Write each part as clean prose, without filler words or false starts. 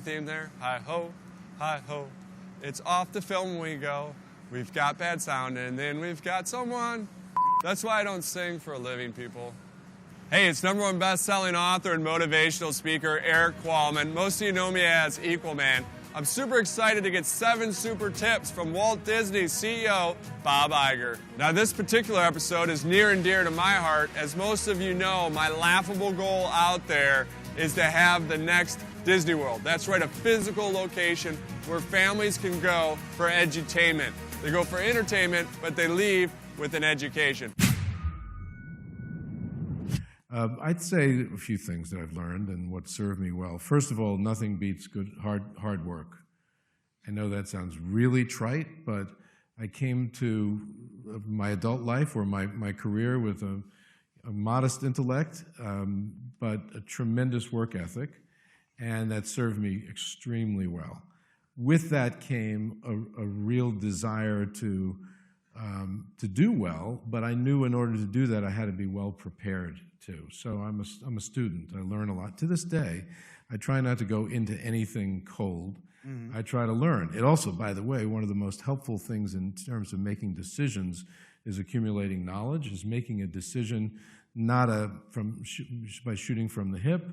theme there? Hi-ho, hi-ho. It's off the film we go. We've got bad sound, and then we've got someone. That's why I don't sing for a living, people. Hey, it's #1 best-selling author and motivational speaker, Eric Qualman. Most of you know me as Equal Man. I'm super excited to get 7 super tips from Walt Disney's CEO, Bob Iger. Now, this particular episode is near and dear to my heart. As most of you know, my laughable goal out there is to have the next Disney World. That's right, a physical location where families can go for edutainment. They go for entertainment, but they leave with an education. I'd say a few things that I've learned and what served me well. First of all, nothing beats hard work. I know that sounds really trite, but I came to my adult life or my career with a modest intellect, but a tremendous work ethic, and that served me extremely well. With that came a real desire to do well, but I knew in order to do that I had to be well prepared too. So I'm a student. I learn a lot. To this day, I try not to go into anything cold. I try to learn. It also, by the way, one of the most helpful things in terms of making decisions is accumulating knowledge, is making a decision not by shooting from the hip,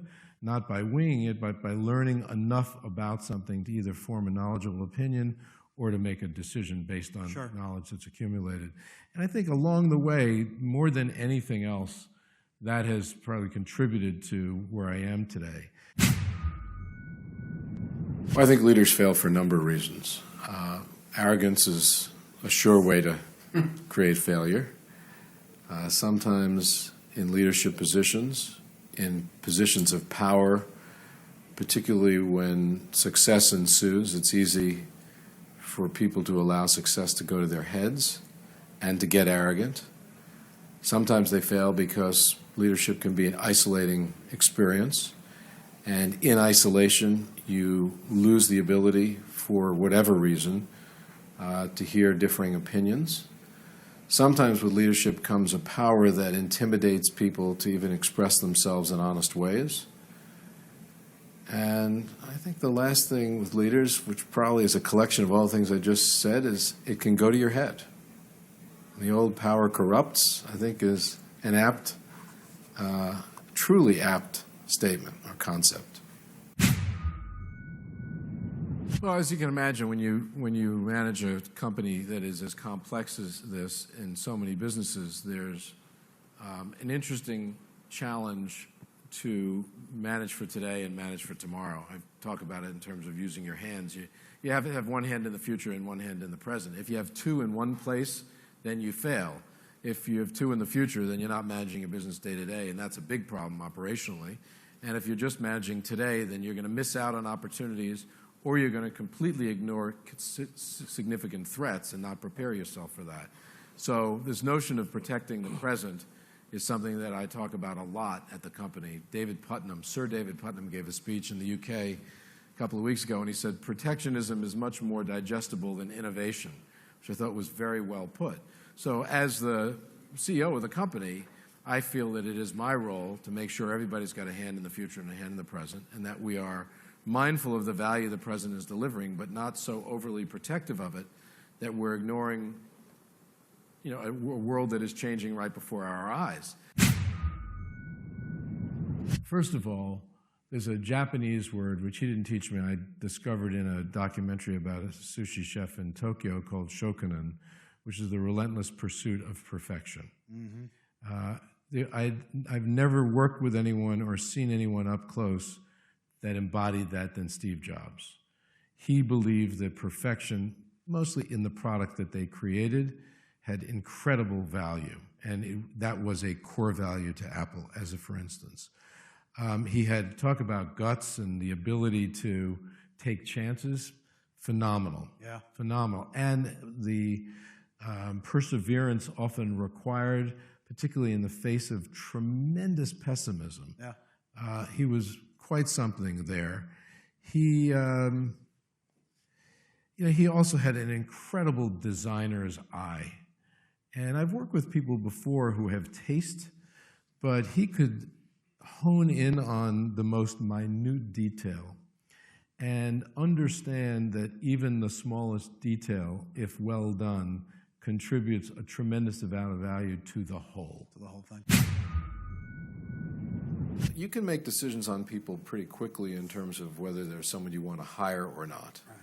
not by winging it, but by learning enough about something to either form a knowledgeable opinion or to make a decision based on knowledge that's accumulated. And I think along the way, more than anything else, that has probably contributed to where I am today. Well, I think leaders fail for a number of reasons. Arrogance is a sure way to create failure. Sometimes in leadership positions, in positions of power, particularly when success ensues, it's easy for people to allow success to go to their heads and to get arrogant. Sometimes they fail because leadership can be an isolating experience, and in isolation you lose the ability, for whatever reason, to hear differing opinions. Sometimes with leadership comes a power that intimidates people to even express themselves in honest ways. And I think the last thing with leaders, which probably is a collection of all the things I just said, is it can go to your head. The old power corrupts, I think, is an apt, truly apt statement or concept. Well, as you can imagine, when you manage a company that is as complex as this in so many businesses, there's an interesting challenge to manage for today and manage for tomorrow. I talk about it in terms of using your hands. You have to have one hand in the future and one hand in the present. If you have two in one place, then you fail. If you have two in the future, then you're not managing a business day to day, and that's a big problem operationally. And if you're just managing today, then you're going to miss out on opportunities, or you're going to completely ignore significant threats and not prepare yourself for that. So this notion of protecting the present is something that I talk about a lot at the company. Sir David Putnam gave a speech in the UK a couple of weeks ago, and he said, protectionism is much more digestible than innovation, which I thought was very well put. So as the CEO of the company, I feel that it is my role to make sure everybody's got a hand in the future and a hand in the present, and that we are mindful of the value the present is delivering, but not so overly protective of it that we're ignoring a world that is changing right before our eyes. First of all, there's a Japanese word, which he didn't teach me, I discovered in a documentary about a sushi chef in Tokyo called shokunin, which is the relentless pursuit of perfection. I've never worked with anyone or seen anyone up close that embodied that than Steve Jobs. He believed that perfection, mostly in the product that they created, had incredible value, and that was a core value to Apple, as a for instance. He had talked about guts and the ability to take chances. Phenomenal. Yeah. Phenomenal. And the perseverance often required, particularly in the face of tremendous pessimism. Yeah. He was quite something there. He also had an incredible designer's eye. And I've worked with people before who have taste, but he could hone in on the most minute detail. and understand that even the smallest detail, if well done, contributes a tremendous amount of value to the whole. To the whole thing. You can make decisions on people pretty quickly in terms of whether they're someone you want to hire or not. Right.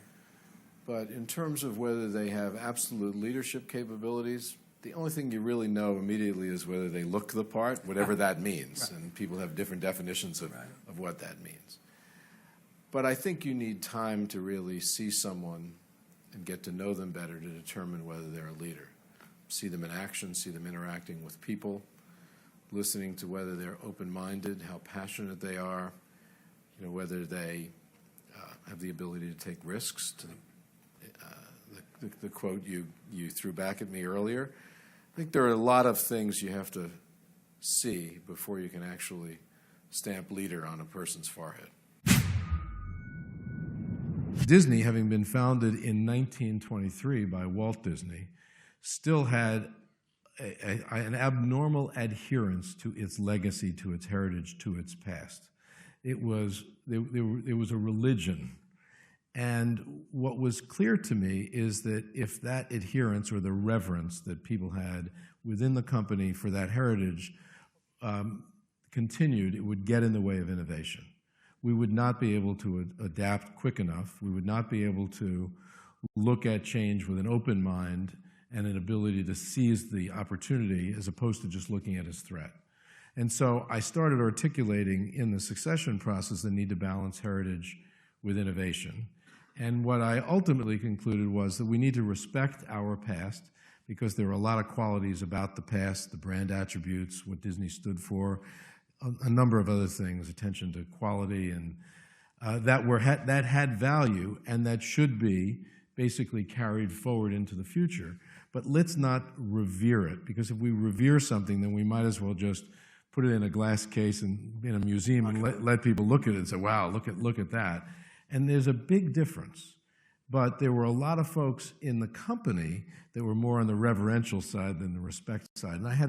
But in terms of whether they have absolute leadership capabilities, the only thing you really know immediately is whether they look the part, whatever that means. Right. And people have different definitions of, Right. of what that means. But I think you need time to really see someone and get to know them better to determine whether they're a leader. See them in action, see them interacting with people, listening to whether they're open-minded, how passionate they are, whether they have the ability to take risks. The quote you threw back at me earlier. I think there are a lot of things you have to see before you can actually stamp leader on a person's forehead. Disney, having been founded in 1923 by Walt Disney, still had an abnormal adherence to its legacy, to its heritage, to its past. It was a religion. And what was clear to me is that if that adherence or the reverence that people had within the company for that heritage continued, it would get in the way of innovation. We would not be able to adapt quick enough. We would not be able to look at change with an open mind and an ability to seize the opportunity as opposed to just looking at as threat. And so I started articulating in the succession process the need to balance heritage with innovation. And what I ultimately concluded was that we need to respect our past because there are a lot of qualities about the past, the brand attributes, what Disney stood for, a number of other things, attention to quality, and that had value and that should be basically carried forward into the future. But let's not revere it, because if we revere something, then we might as well just put it in a glass case and in a museum and let people look at it and say, wow, look at that. And there's a big difference. But there were a lot of folks in the company that were more on the reverential side than the respect side. And I had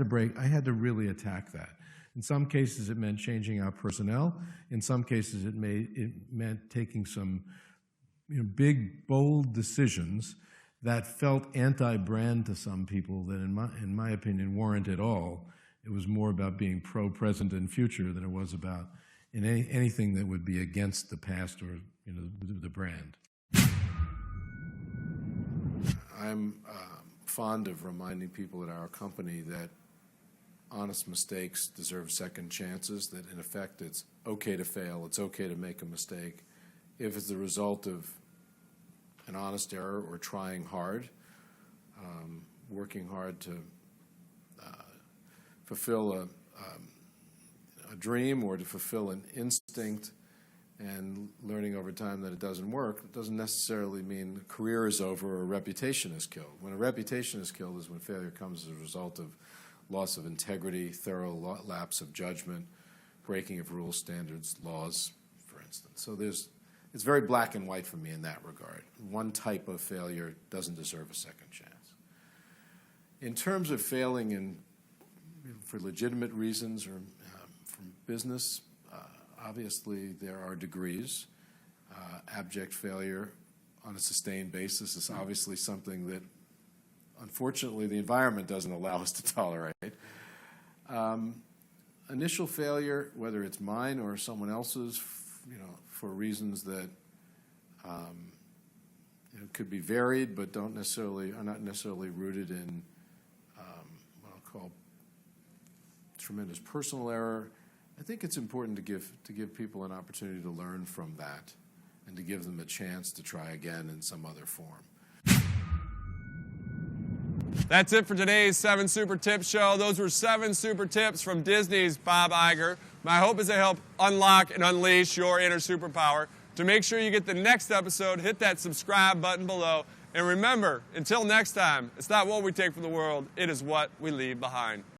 to really attack that. In some cases, it meant changing out personnel. In some cases, it meant taking some big, bold decisions that felt anti-brand to some people that, in my opinion, weren't at all. It was more about being pro-present and future than it was about anything that would be against the past or the brand. I'm fond of reminding people at our company that honest mistakes deserve second chances, that in effect it's okay to fail, it's okay to make a mistake if it's the result of an honest error or trying hard, working hard to fulfill a dream or to fulfill an instinct, and learning over time that it doesn't work. It doesn't necessarily mean a career is over or a reputation is killed. When a reputation is killed is when failure comes as a result of loss of integrity, thorough lapse of judgment, breaking of rules, standards, laws, for instance. So it's very black and white for me in that regard. One type of failure doesn't deserve a second chance. In terms of failing for legitimate reasons or from business, obviously there are degrees. Abject failure on a sustained basis is obviously something that unfortunately the environment doesn't allow us to tolerate. Initial failure, whether it's mine or someone else's, for reasons that could be varied but are not necessarily rooted in what I'll call tremendous personal error. I think it's important to give people an opportunity to learn from that and to give them a chance to try again in some other form. That's it for today's 7 Super Tips show. Those were 7 super tips from Disney's Bob Iger. My hope is they help unlock and unleash your inner superpower. To make sure you get the next episode, hit that subscribe button below. And remember, until next time, it's not what we take from the world, it is what we leave behind.